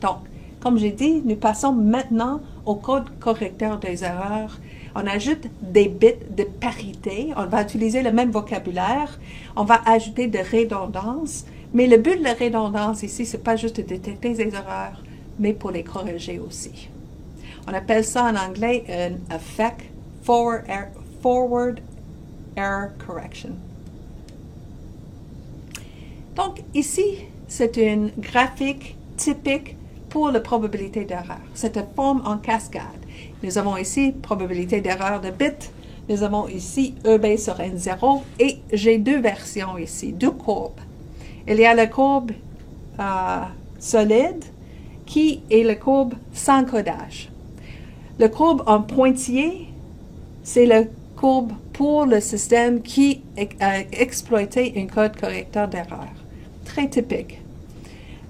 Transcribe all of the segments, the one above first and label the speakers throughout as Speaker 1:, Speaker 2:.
Speaker 1: Donc, comme j'ai dit, nous passons maintenant au code correcteur des erreurs. On ajoute des bits de parité. On va utiliser le même vocabulaire. On va ajouter de redondance. Mais le but de la redondance ici, c'est pas juste de détecter les erreurs, mais pour les corriger aussi. On appelle ça en anglais un effect forward error correction. Donc ici, c'est une graphique typique pour la probabilité d'erreur. C'est une forme en cascade. Nous avons ici probabilité d'erreur de bit. Nous avons ici EB sur N0 et j'ai deux versions ici, deux courbes. Il y a la courbe solide qui est la courbe sans codage. La courbe en pointillé, c'est la courbe pour le système qui a exploité un code correcteur d'erreur. Très typique.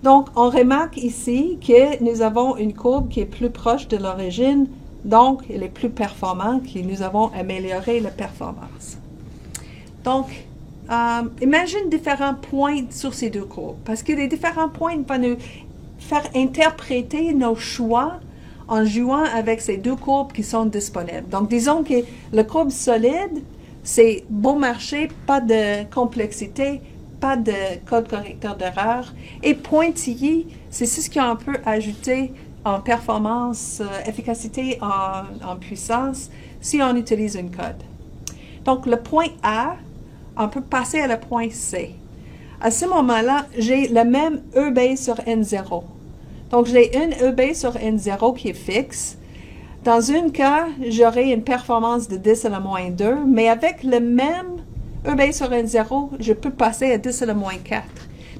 Speaker 1: Donc, on remarque ici que nous avons une courbe qui est plus proche de l'origine, donc elle est plus performante, que nous avons amélioré la performance. Donc, imagine différents points sur ces deux courbes, parce que les différents points vont nous faire interpréter nos choix en jouant avec ces deux courbes qui sont disponibles. Donc, disons que la courbe solide, c'est bon marché, pas de complexité, pas de code correcteur d'erreur. Et pointillé, c'est ce qu'on peut ajouter en performance, efficacité, en puissance, si on utilise un code. Donc, le point A, on peut passer à le point C. À ce moment-là, j'ai le même EB sur N0. Donc, j'ai une EB sur N0 qui est fixe. Dans un cas, j'aurai une performance de 10 à la moins 2, mais avec le même EB sur N0, je peux passer à 10 à la moins 4.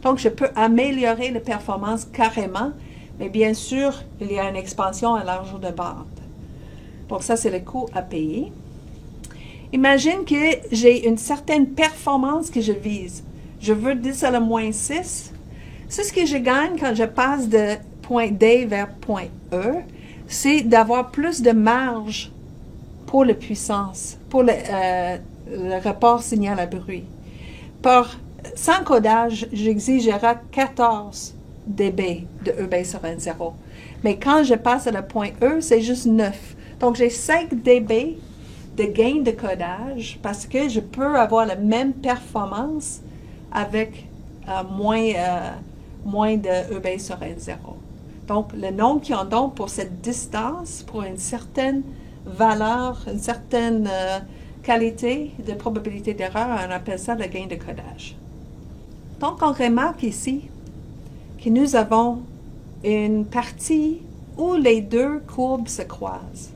Speaker 1: Donc, je peux améliorer la performance carrément, mais bien sûr, il y a une expansion à largeur de bande. Donc, ça, c'est le coût à payer. Imagine que j'ai une certaine performance que je vise. Je veux 10 à la moins 6. C'est ce que je gagne quand je passe de point D vers point E, c'est d'avoir plus de marge pour la puissance, pour le rapport signal à bruit. Sans codage, j'exigerai 14 dB de EB sur N0. Mais quand je passe à le point E, c'est juste 9. Donc, j'ai 5 dB de gain de codage parce que je peux avoir la même performance avec moins de EB sur N0. Donc, le nombre qui en donne pour cette distance, pour une certaine valeur, une certaine qualité de probabilité d'erreur, on appelle ça le gain de codage. Donc, on remarque ici que nous avons une partie où les deux courbes se croisent.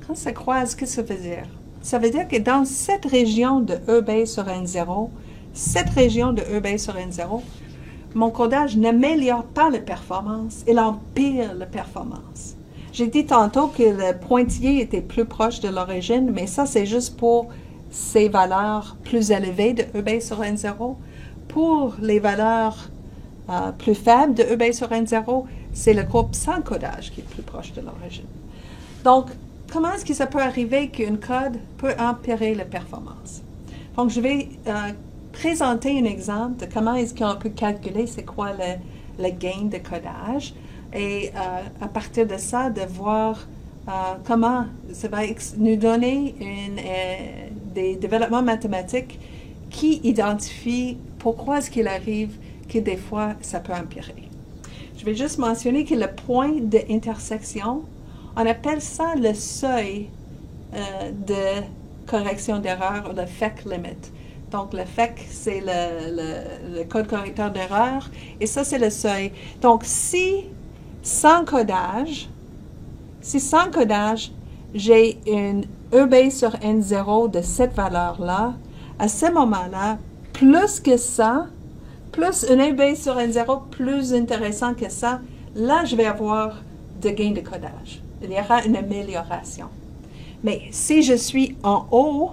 Speaker 1: Quand ça croise, qu'est-ce que ça veut dire? Ça veut dire que dans cette région de EB sur N0, cette région de EB sur N0, mon codage n'améliore pas la performance, il empire la performance. J'ai dit tantôt que le pointillé était plus proche de l'origine, mais ça, c'est juste pour ces valeurs plus élevées de EB sur N0. Pour les valeurs plus faibles de EB sur N0, c'est le groupe sans codage qui est plus proche de l'origine. Donc, comment est-ce que ça peut arriver qu'un code peut empirer la performance? Donc, je vais présenter un exemple de comment est-ce qu'on peut calculer c'est quoi le gain de codage et à partir de ça, de voir comment ça va nous donner des développements mathématiques qui identifient pourquoi est-ce qu'il arrive que des fois ça peut empirer. Je vais juste mentionner que le point d'intersection, on appelle ça le seuil de correction d'erreur ou le FEC limit. Donc, le FEC, c'est le code correcteur d'erreur et ça, c'est le seuil. Donc, si sans codage, j'ai une EB sur N0 de cette valeur-là, à ce moment-là, plus que ça, plus une EB sur N0 plus intéressant que ça, là, je vais avoir de gain de codage. Il y aura une amélioration. Mais si je suis en haut,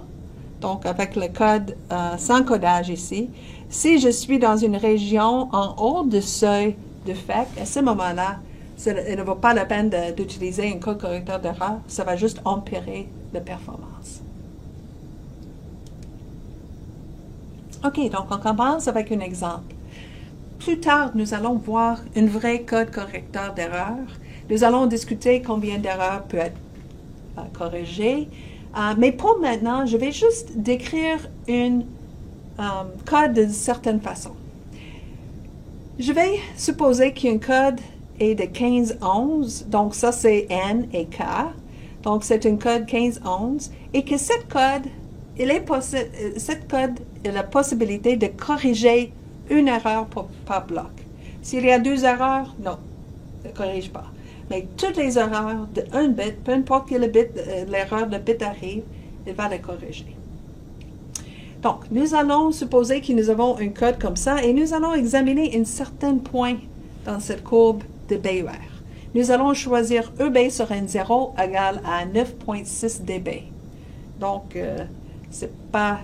Speaker 1: donc avec le code sans codage ici, si je suis dans une région en haut du seuil de FEC, à ce moment-là, il ne vaut pas la peine d'utiliser un code correcteur d'erreur, ça va juste empirer la performance. OK, donc on commence avec un exemple. plus tard, nous allons voir un vrai code correcteur d'erreur. Nous allons discuter combien d'erreurs peut être corrigées. Mais pour maintenant, je vais juste décrire un code d'une certaine façon. Je vais supposer qu'un code est de 15-11, donc ça c'est N et K. Donc c'est un code 15-11 et que cette code a la possibilité de corriger une erreur par bloc. S'il y a 2 erreurs, non, ne corrige pas. Mais toutes les erreurs de 1 bit, peu importe quel bit, l'erreur de bit arrive, il va les corriger. Donc, nous allons supposer que nous avons un code comme ça et nous allons examiner un certain point dans cette courbe de BUR. Nous allons choisir EB sur N0 égale à 9.6 dB. Donc, ce n'est pas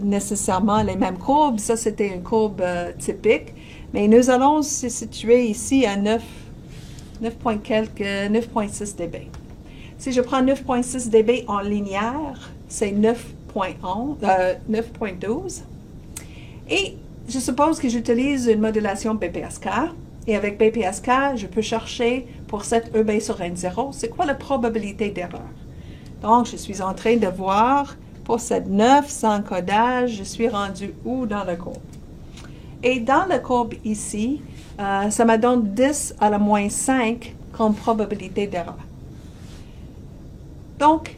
Speaker 1: nécessairement les mêmes courbes. Ça, c'était une courbe typique. Mais nous allons se situer ici à 9.6 dB. Si je prends 9.6 dB en linéaire, c'est 9.12. Et je suppose que j'utilise une modulation BPSK. Et avec BPSK, je peux chercher pour cette EB sur N0, c'est quoi la probabilité d'erreur. Donc, je suis en train de voir pour cette 9 sans codage, je suis rendu où dans la courbe. Et dans la courbe ici, ça me donne 10 à la moins 5 comme probabilité d'erreur. Donc,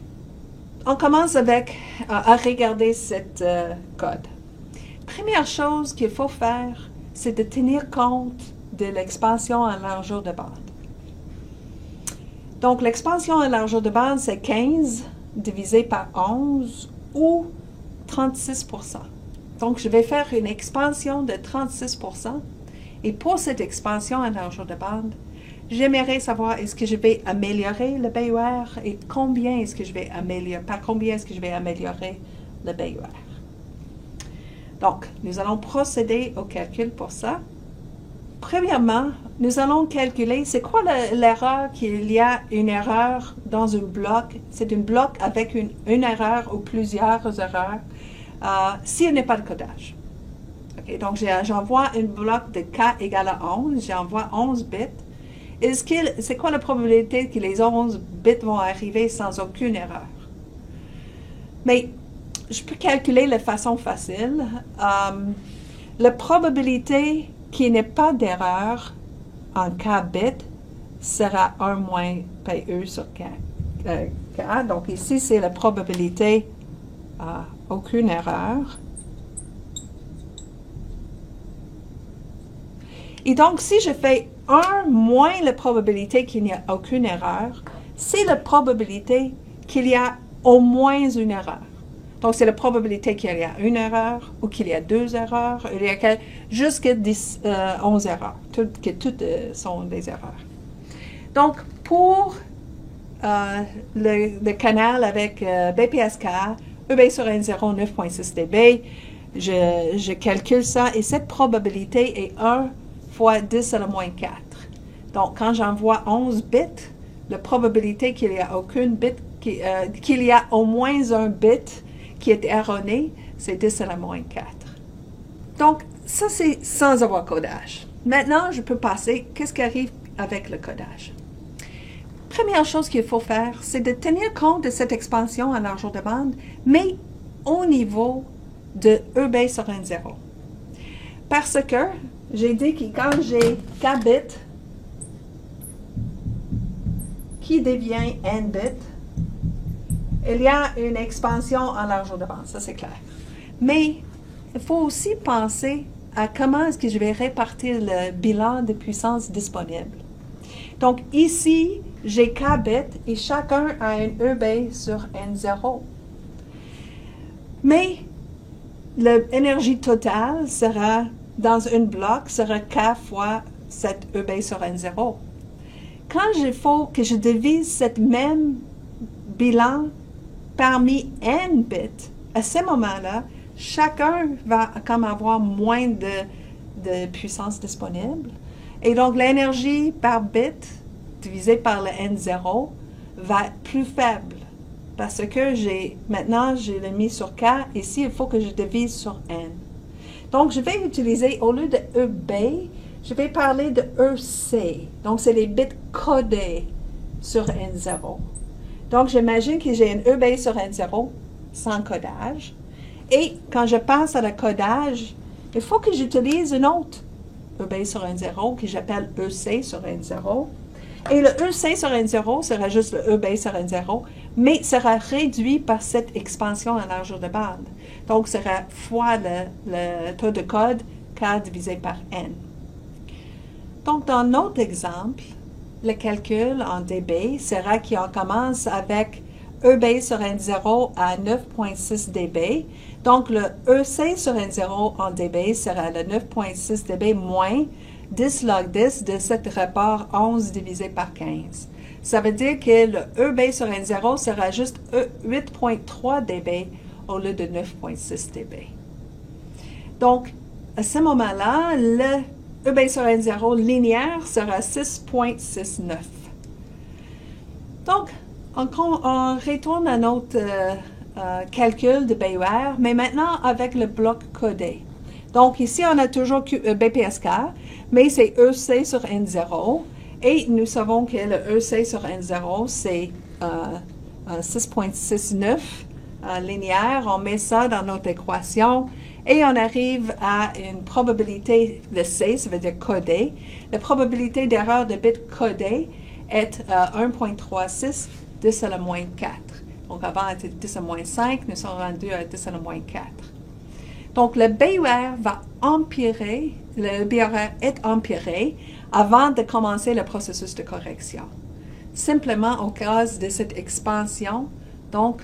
Speaker 1: on commence avec à regarder cette code. Première chose qu'il faut faire, c'est de tenir compte de l'expansion en largeur de bande. Donc, l'expansion en largeur de bande, c'est 15 divisé par 11 ou 36%. Donc, je vais faire une expansion de 36%. Et pour cette expansion en largeur de bande, j'aimerais savoir est-ce que je vais améliorer le BUR et combien est-ce que je vais améliorer, par combien est-ce que je vais améliorer le BUR. Donc, nous allons procéder au calcul pour ça. Premièrement, nous allons calculer c'est quoi l'erreur qu'il y a une erreur dans un bloc. C'est un bloc avec une erreur ou plusieurs erreurs s'il n'y a pas de codage. Okay, donc, j'envoie un bloc de K égale à 11. J'envoie 11 bits. C'est quoi la probabilité que les 11 bits vont arriver sans aucune erreur? Mais je peux calculer de façon facile. La probabilité qu'il n'y ait pas d'erreur en K bits sera 1 moins PE sur K. Donc ici, c'est la probabilité aucune erreur. Et donc, si je fais 1 moins la probabilité qu'il n'y a aucune erreur, c'est la probabilité qu'il y a au moins une erreur. Donc, c'est la probabilité qu'il y a une erreur ou qu'il y a 2 erreurs, il y a jusqu'à 11 erreurs, que toutes sont des erreurs. Donc, pour le canal avec BPSK, EB sur N0, 9.6 dB, je calcule ça et cette probabilité est 1 fois 10 à la moins 4. Donc, quand j'envoie 11 bits, la probabilité qu'il y a aucune bit, qu'il y a au moins un bit qui est erroné, c'est 10 à la moins 4. Donc, ça, c'est sans avoir codage. Maintenant, je peux passer, qu'est-ce qui arrive avec le codage? Première chose qu'il faut faire, c'est de tenir compte de cette expansion en largeur de bande, mais au niveau de EB sur N0. Parce que j'ai dit que quand j'ai K bits qui devient N bits, il y a une expansion en largeur de bande, ça c'est clair. Mais il faut aussi penser à comment est-ce que je vais répartir le bilan de puissance disponible. Donc ici, j'ai K bits et chacun a un EB sur N0. Mais l'énergie totale sera, dans un bloc, sera K fois cette EB sur N0. Quand il faut que je divise cette même bilan parmi N bits, à ce moment-là, chacun va comme avoir moins de puissance disponible. Et donc, l'énergie par bit divisée par le N0 va être plus faible parce que maintenant, je l'ai mis sur K. Ici, il faut que je divise sur N. Donc, je vais utiliser, au lieu de EB, je vais parler de EC. Donc, c'est les bits codés sur N0. Donc, j'imagine que j'ai une EB sur N0 sans codage. Et quand je passe à le codage, il faut que j'utilise une autre EB sur N0 que j'appelle EC sur N0. Et le EC sur N0 sera juste le EB sur N0, mais sera réduit par cette expansion en largeur de bande. Donc, sera fois le taux de code K divisé par N. Donc, dans notre exemple, le calcul en dB sera qu'on commence avec EB sur N0 à 9.6 dB. Donc, le EC sur N0 en dB sera le 9.6 dB moins 10 log 10 de cet rapport 11 divisé par 15. Ça veut dire que le EB sur N0 sera juste 8.3 dB au lieu de 9.6 dB. Donc, à ce moment-là, le EB sur N0 linéaire sera 6.69. Donc, on retourne à notre calcul de BUR, mais maintenant avec le bloc codé. Donc, ici, on a toujours BPSK, mais c'est EC sur N0. Et nous savons que le EC sur N0, c'est 6.69 linéaire. On met ça dans notre équation et on arrive à une probabilité de C, ça veut dire codé. La probabilité d'erreur de bit codé est 1.36 10 à la moins 4. Donc, avant, c'était 10 à la moins 5, nous sommes rendus à 10 à la moins 4. Donc, le BUR va empirer, le BUR est empiré avant de commencer le processus de correction. Simplement au cas de cette expansion, donc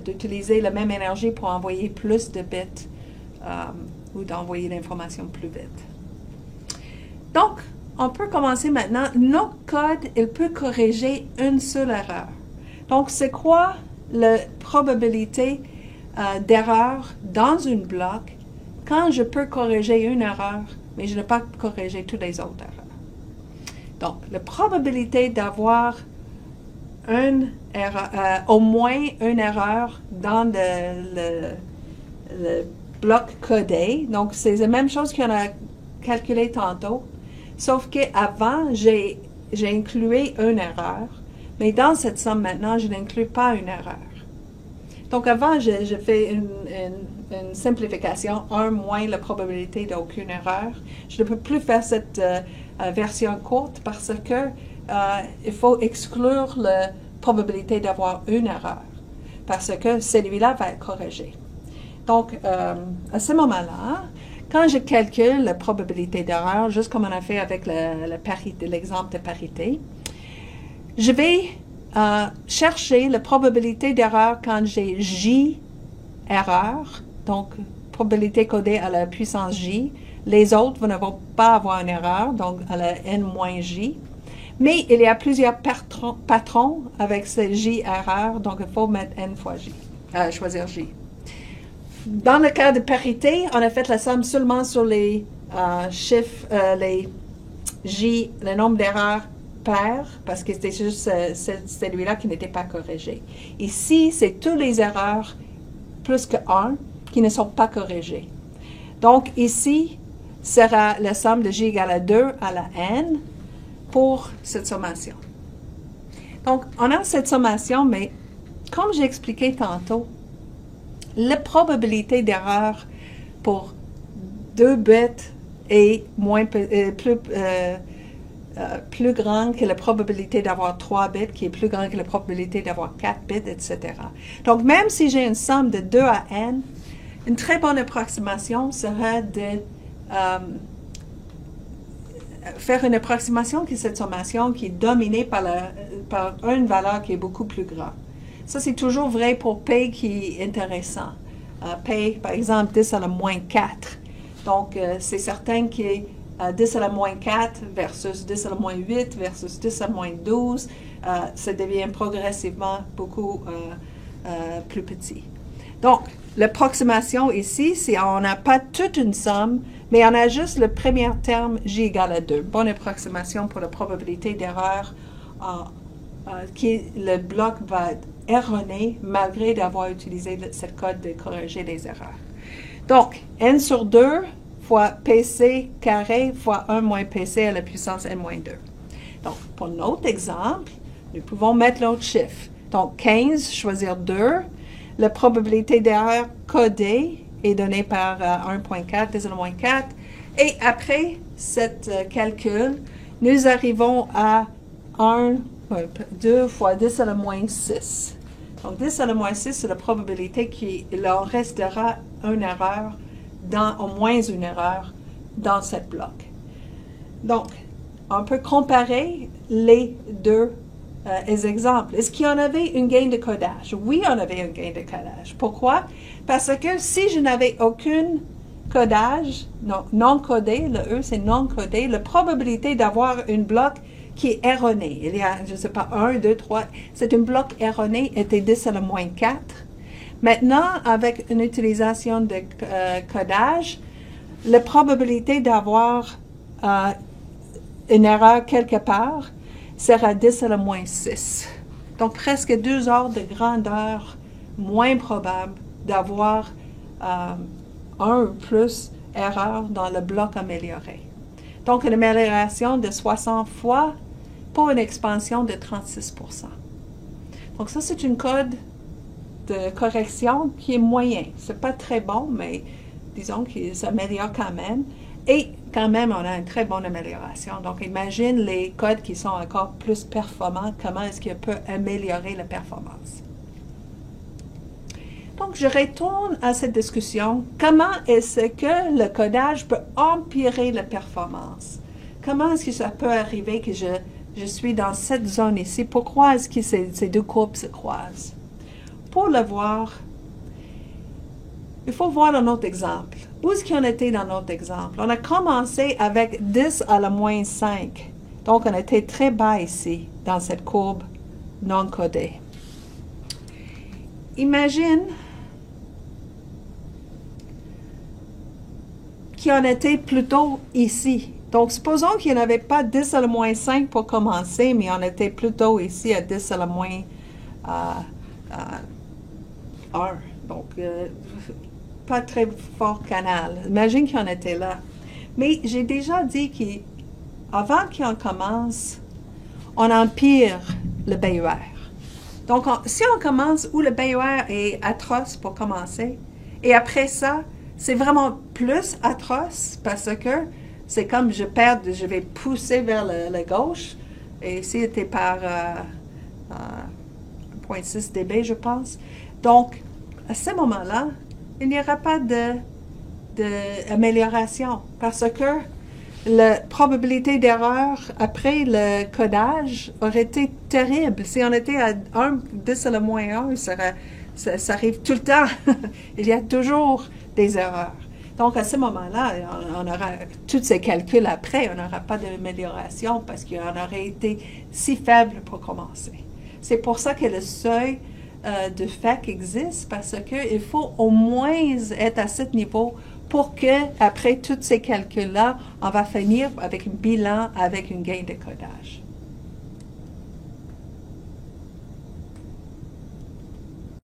Speaker 1: d'utiliser la même énergie pour envoyer plus de bits ou d'envoyer l'information plus vite. Donc, on peut commencer maintenant. Notre code, il peut corriger une seule erreur. Donc, c'est quoi la probabilité d'erreur dans une bloc quand je peux corriger une erreur, mais je ne peux pas corriger toutes les autres erreurs. Donc, la probabilité d'avoir au moins une erreur dans le bloc codé, donc c'est la même chose qu'on a calculé tantôt, sauf qu'avant, j'ai inclus une erreur, mais dans cette somme maintenant, je n'inclus pas une erreur. Donc, avant, je fais une simplification, 1 moins la probabilité d'aucune erreur. Je ne peux plus faire cette version courte parce que il faut exclure la probabilité d'avoir une erreur parce que celui-là va être corrigé. Donc, à ce moment-là, quand je calcule la probabilité d'erreur, juste comme on a fait avec l'exemple de parité, je vais chercher la probabilité d'erreur quand j'ai J erreur, donc probabilité codée à la puissance J. Les autres ne vont pas avoir une erreur, donc à la N-J. Mais il y a plusieurs patrons avec ce J erreur, donc il faut mettre N fois J, choisir J. Dans le cas de parité, on a fait la somme seulement sur les chiffres, les J, le nombre d'erreurs paires, parce que c'était juste celui-là qui n'était pas corrigé. Ici, c'est toutes les erreurs plus que 1 qui ne sont pas corrigées. Donc, ici, sera la somme de J égale à 2 à la N pour cette sommation. Donc, on a cette sommation, mais comme j'ai expliqué tantôt, la probabilité d'erreur pour 2 bits est plus grande que la probabilité d'avoir 3 bits, qui est plus grande que la probabilité d'avoir 4 bits, etc. Donc, même si j'ai une somme de 2 à n, une très bonne approximation serait de faire une approximation qui est cette sommation qui est dominée par une valeur qui est beaucoup plus grande. Ça, c'est toujours vrai pour P qui est intéressant. P, par exemple, 10 à la moins 4. Donc, c'est certain que 10 à la moins 4 versus 10 à la moins 8 versus 10 à la moins 12, ça devient progressivement beaucoup plus petit. Donc, l'approximation ici, c'est on n'a pas toute une somme, mais on a juste le premier terme J égale à 2. Bonne approximation pour la probabilité d'erreur le bloc va être erroné malgré d'avoir utilisé ce code de corriger les erreurs. Donc, n sur 2 fois PC carré fois 1 moins PC à la puissance n moins 2. Donc, pour notre exemple, nous pouvons mettre l'autre chiffre. Donc, 15, choisir 2. La probabilité d'erreur codée est donnée par 1.4, 10 à la moins 4. Et après cet calcul, nous arrivons à 2 fois 10 à la moins 6. Donc, 10 à la moins 6, c'est la probabilité qu'il en restera une erreur, au moins une erreur, dans cette bloc. Donc, on peut comparer les deux exemples. Est-ce qu'il y en avait une gain de codage? Oui, on avait une gain de codage. Pourquoi? Parce que si je n'avais aucune codage, non codé, le E c'est non codé, la probabilité d'avoir une bloc qui est erroné. Il y a, je ne sais pas, 1, 2, 3, c'est une bloc erroné était 10 à la moins 4. Maintenant, avec une utilisation de codage, la probabilité d'avoir une erreur quelque part sera 10 à la moins 6. Donc, presque 2 ordres de grandeur moins probable d'avoir un ou plus erreur dans le bloc amélioré. Donc, une amélioration de 60 fois pour une expansion de 36%. Donc, ça, c'est une code de correction qui est moyen. Ce n'est pas très bon, mais disons qu'il s'améliore quand même. Et quand même, on a une très bonne amélioration. Donc, imagine les codes qui sont encore plus performants, comment est-ce qu'il peut améliorer la performance. Donc, je retourne à cette discussion. Comment est-ce que le codage peut empirer la performance? Comment est-ce que ça peut arriver que je suis dans cette zone ici? Pourquoi est-ce que ces deux courbes se croisent? Pour le voir, il faut voir dans notre exemple. Où est-ce qu'on était dans notre exemple? On a commencé avec 10 à la moins 5. Donc, on était très bas ici, dans cette courbe non codée. Imagine qu'on était plutôt ici. Donc, supposons qu'il n'y avait pas 10 à la moins 5 pour commencer, mais on était plutôt ici à 10 à la moins 1. Donc, pas très fort canal. Imagine qu'on était là. Mais j'ai déjà dit qu'avant qu'on commence, on empire le BER. Donc, si on commence où le BER est atroce pour commencer, et après ça, c'est vraiment plus atroce parce que c'est comme je vais pousser vers la gauche, et ici, c'était par 0.6 dB, je pense. Donc, à ce moment-là, il n'y aura pas d'amélioration parce que la probabilité d'erreur après le codage aurait été terrible. Si on était à 10 à la moins 1, ça arrive tout le temps. Il y a toujours des erreurs. Donc, à ce moment-là, on aura tous ces calculs après, on n'aura pas d'amélioration parce qu'on aurait été si faible pour commencer. C'est pour ça que le seuil de FEC existe parce qu'il faut au moins être à ce niveau pour que, après tous ces calculs-là, on va finir avec un bilan avec une gain de codage.